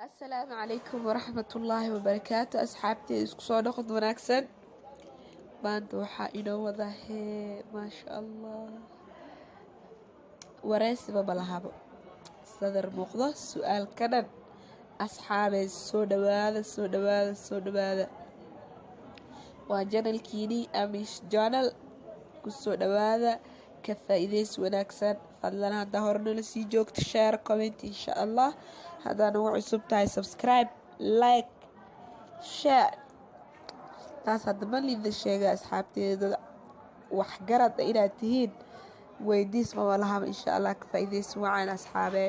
Asalaamu calaykum waraxmatullaahi wabarakaatu asxaabtey isku soo noqod wanaagsan. Maanta waxaa inoo wada maasha allah wareysiba malahabo sadar muuqdo su-aal ka dhan. Asxaabey soo dhawaada waa janalkiini Amish Journal. ku soo dhawaada ka faa'iideys wanaagsan. fadlan haddaa hore nala sii joogto share comment insha allah. haddaa nagu cusub tahay subscribe like share. taas hadda ma liida sheega asxaabteeda waxgarad inaad tihiin weydiis ma walahaba insha allah. ka faa'iideys wacan asxaabee.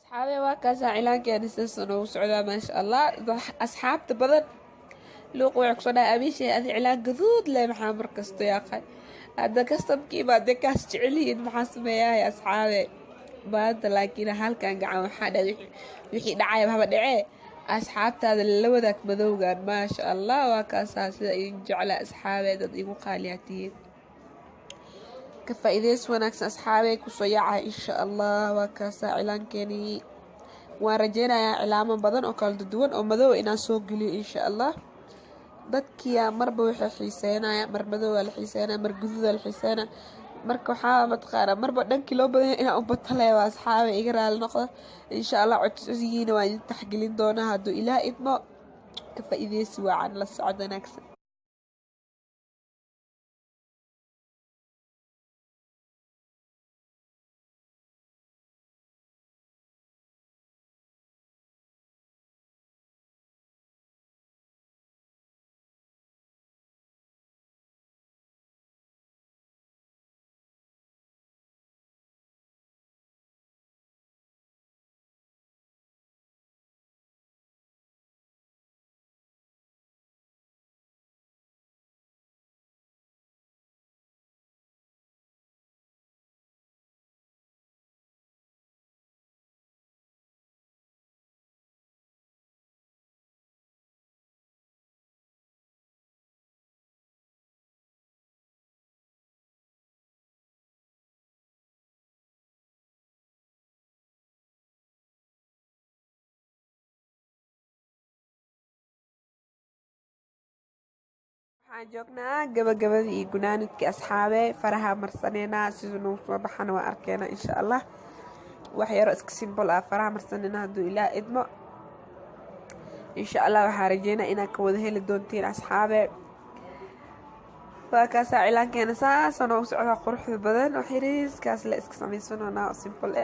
asxaabe waa kaasaa cilaankeena sidaas noogu socdaa maasha allah. asxaabta badan luuq waxay kusoo dhahay abiishay adi cilaan gaduud leh maxaa markasto yaaqay hadda kastamkiiba hadee kaas jecelyihiin maxaa sameeyahay asxaabe maanta laakiin halkan gacan waxaa dhahay wixii dhacayba haba dhacee asxaabtaada la wadaag madowgan maasha allah. waa kaasaa sida idin jecla asxaabe dad igu qaaliyaatihiin ka faa'iidays wanaagsan asxaabe kusoo yaacay insha allah. waa kaasaa cilaankeenii waan rajeynayaa cilaamo badan oo kala duwan oo madow inaan soo geliyo insha allah. dadkiya marba waxay xiiseynaya mar madow la xiiseynaya mar guduud la xiiseynaya marka waxaa mataqaana marba dhankii loo badan inaan u batale waa asxaabe iga raali noqda insha allah. codsigiina waa idin taxgelin doonaa hadduu ilaah idmo. ka faa'iidaysi waacan la socod wanaagsan. waxaan joognaa gabagabadii iyo gunaanidkii asxaabe faraha marsaneynaa siduu nagu soo baxana waa arkeena insha allah. wax yaro iska simbol ah faraha marsaneynaa hadduu ilaah idmo insha allah. waxaa rajeynaa inaad ka wada heli doontiin asxaabe. waa kaasaa cilaankeena saasa noogu socdaa quruxda badan oo xiriiskaas la iska samaysanoonaa oo simbol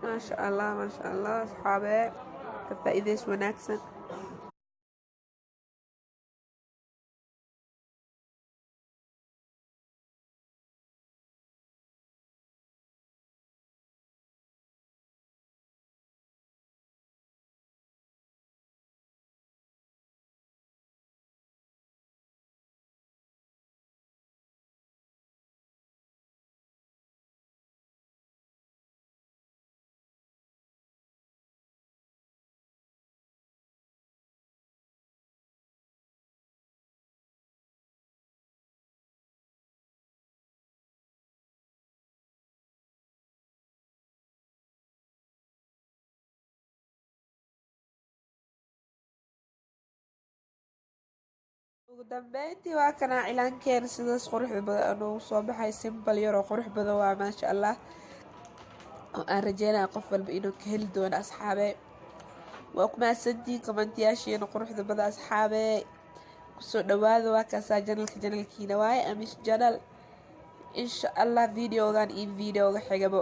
maasha allah maasha allah asxaabe ka faa'iidays wanaagsan. ugu dambeyntii waa kana cilaankeena sidaas quruxda badan noogu soo baxay simbal yaroo qurux badan waa maasha allah. oo aan rajeynaya qof walba inuu ka heli doono asxaabe. waa ku mahadsantiin komantiyaasheena quruxda badan asxaabe. kusoo dhawaada waa kaasaa janalkiina waaye amish janal insha allah. videogan iyo videoga xigabo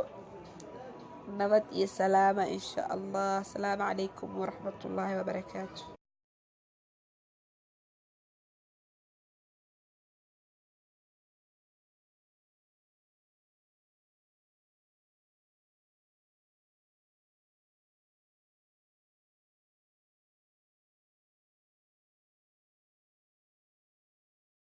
nabad iyo salaama insha allah. asalaamu calaykum waraxmatullaahi wabarakaatu.